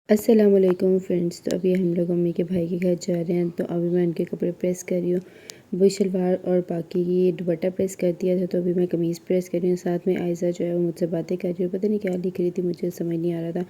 अस्सलाम वालेकुम फ्रेंड्स। तो अभी हम लोग मम्मी के भाई के घर जा रहे हैं। तो अभी मैं उनके कपड़े प्रेस कर रही हूँ। वो शलवार और बाकी ये दुपट्टा प्रेस कर दिया था, तो अभी मैं कमीज़ प्रेस कर रही हूँ। साथ में आयशा जो है वो मुझसे बातें कर रही है, पता नहीं क्या लिख रही थी, मुझे समझ नहीं आ रहा था।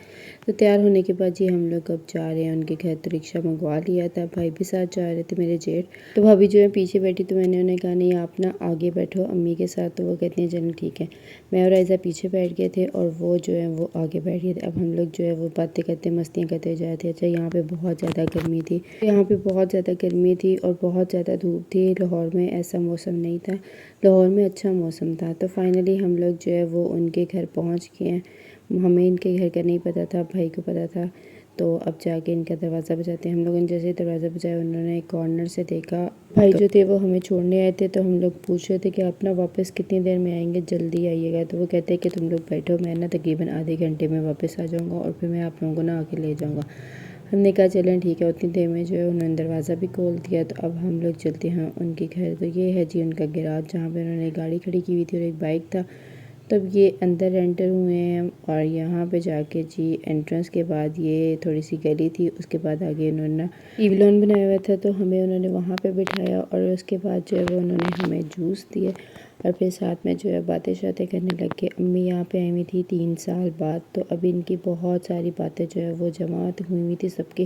तो तैयार होने के बाद जी हम लोग अब जा रहे हैं उनके घर। तो रिक्शा मंगवा लिया था, भाई भी साथ जा रहे थे मेरे जेठ। तो भाभी जो है पीछे बैठी, तो मैंने उन्हें कहा नहीं आप ना आगे बैठो अम्मी के साथ। तो वो कहती हैं चलो ठीक है। मैं और आयशा पीछे बैठ गए थे और वो जो है वो आगे बैठ गए थे। अब हम लोग जो है वो बातें करते मस्तियाँ करते जा रहे थे। अच्छा, यहाँ पे बहुत ज़्यादा गर्मी थी, यहाँ पे बहुत ज़्यादा गर्मी थी और बहुत ज़्यादा धूप थी। लाहौर में ऐसा मौसम नहीं था, लाहौर में अच्छा मौसम था। तो फाइनली हम लोग जो है वो उनके घर पहुँच गए हैं। हमें इनके घर का नहीं पता था, भाई को पता था। तो अब जाके इनका दरवाज़ा बजाते हैं। हम लोगों ने जैसे दरवाज़ा बजाया, उन्होंने एक कॉर्नर से देखा। भाई जो थे वो हमें छोड़ने आए थे। तो हम लोग पूछ रहे थे कि आप ना वापस कितनी देर में आएंगे, जल्दी आइएगा। तो वो कहते हैं कि तुम लोग बैठो, मैं ना तकरीबन आधे घंटे में वापस आ जाऊँगा और फिर मैं आप लोगों को ना आके ले जाऊँगा। हमने कहा चलें ठीक है। उतनी देर में जो है उन्होंने दरवाज़ा भी खोल दिया। तो अब हम लोग चलते हैं उनके घर। तो ये है जी उनका गैराज, जहाँ पर उन्होंने गाड़ी खड़ी की हुई थी और एक बाइक था। तब ये अंदर एंटर हुए हैं और यहाँ पे जाके जी एंट्रेंस के बाद ये थोड़ी सी गली थी, उसके बाद आगे उन्होंने ना ईवलॉन बनाया हुआ था। तो हमें उन्होंने वहाँ पे बिठाया और उसके बाद जो है वो उन्होंने हमें जूस दिए और फिर साथ में जो है बातें शातें करने लग गए। अम्मी यहाँ पे आई हुई थी 3 साल बाद। तो अभी इनकी बहुत सारी बातें जो है वो जमा हुई हुई थी सबकी।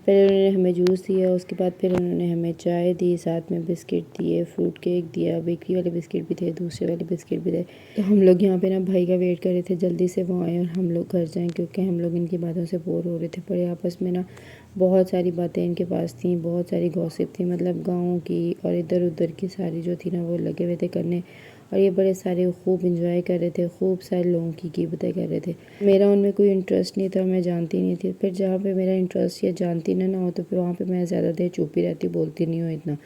फिर उन्होंने हमें जूस दिया, उसके बाद फिर उन्होंने हमें चाय दी, साथ में बिस्किट दिए, फ्रूट केक दिया, बेकरी वाले बिस्किट भी थे, दूसरे वाले बिस्किट भी थे। तो हम लोग यहाँ पे ना भाई का वेट कर रहे थे जल्दी से वो आए और हम लोग घर जाएं, क्योंकि हम लोग इनकी बातों से बोर हो रहे थे। बड़े आपस में ना बहुत सारी बातें इनके पास थी, बहुत सारी गॉसिप थी, मतलब गाँव की और इधर उधर की सारी जो थी ना वो लगे हुए थे करने। और ये बड़े सारे खूब इंजॉय कर रहे थे, खूब सारे लोगों की गिबतें कर रहे थे। मेरा उनमें कोई इंटरेस्ट नहीं था, मैं जानती नहीं थी। फिर जहाँ पे मेरा इंटरेस्ट या जानती ना हो तो फिर वहाँ पे मैं ज़्यादा देर चुप ही रहती, बोलती नहीं हूँ इतना।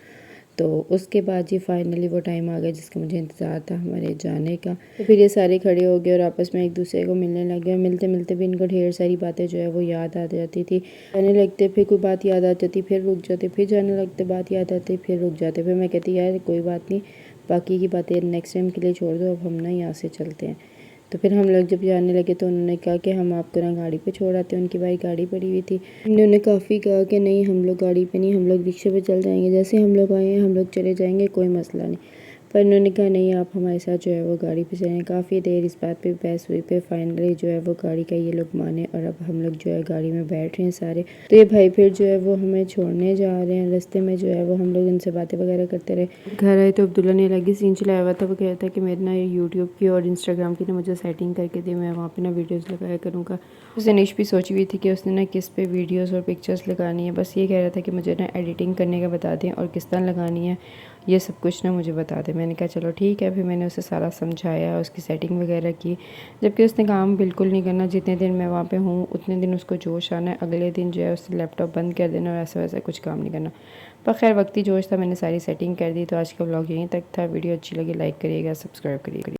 तो उसके बाद जी फाइनली वो टाइम आ गया जिसका मुझे इंतज़ार था, हमारे जाने का। तो फिर ये सारे खड़े हो गए और आपस में एक दूसरे को मिलने लग गए। मिलते मिलते भी इनको ढेर सारी बातें जो है वो याद आ जाती थी। जाने लगते फिर कोई बात याद आ जाती, फिर रुक जाते, फिर जाने लगते, बात याद आती, फिर रुक जाते। फिर मैं कहती यार कोई बात नहीं, बाकी की बातें नेक्स्ट टाइम के लिए छोड़ दो, अब हम ना यहाँ से चलते हैं। तो फिर हम लोग जब जाने लगे तो उन्होंने कहा कि हम आपको ना गाड़ी पे छोड़ आते हैं। उनकी बाइक गाड़ी पड़ी हुई थी। हमने उन्हें काफ़ी कहा कि नहीं हम लोग गाड़ी पे नहीं, हम लोग रिक्शे पे चल जाएंगे, जैसे हम लोग आए हैं हम लोग चले जाएंगे, कोई मसला नहीं। पर उन्होंने कहा नहीं आप हमारे साथ जो है वो गाड़ी पे चलें। काफ़ी देर इस बात पे बहस हुई, फिर फाइनली जो है वो गाड़ी का ये लोग माने और अब हम लोग जो है गाड़ी में बैठ रहे हैं सारे। तो ये भाई फिर जो है वो हमें छोड़ने जा रहे हैं। रास्ते में जो है वो हम लोग इनसे बातें वगैरह करते रहे। घर आए तो अब्दुल्ला ने अलग ही सीन चलाया हुआ था। वो कहता है कि मेरे ना यूट्यूब की और इंस्टाग्राम की ना मुझे सेटिंग करके दी, मैं वहाँ पे ना वीडियोस लगाया करूँगा। उसे निश भी सोची हुई थी कि उसने ना किस पे वीडियोस और पिक्चर्स लगानी है। बस ये कह रहा था कि मुझे ना एडिटिंग करने का बता दें और किस तरह लगानी है, ये सब कुछ ना मुझे बता दें। मैंने कहा चलो ठीक है। फिर मैंने उसे सारा समझाया, उसकी सेटिंग वगैरह की। जबकि उसने काम बिल्कुल नहीं करना, जितने दिन मैं वहाँ पे हूँ उतने दिन उसको जोश आना है, अगले दिन जो है उससे लैपटॉप बंद कर देना और ऐसा वैसा कुछ काम नहीं करना। पर खैर वक्ती जोश था, मैंने सारी सेटिंग कर दी। तो आज का व्लॉग यहीं तक था। वीडियो अच्छी लगी लाइक करिएगा, सब्सक्राइब करिएगा।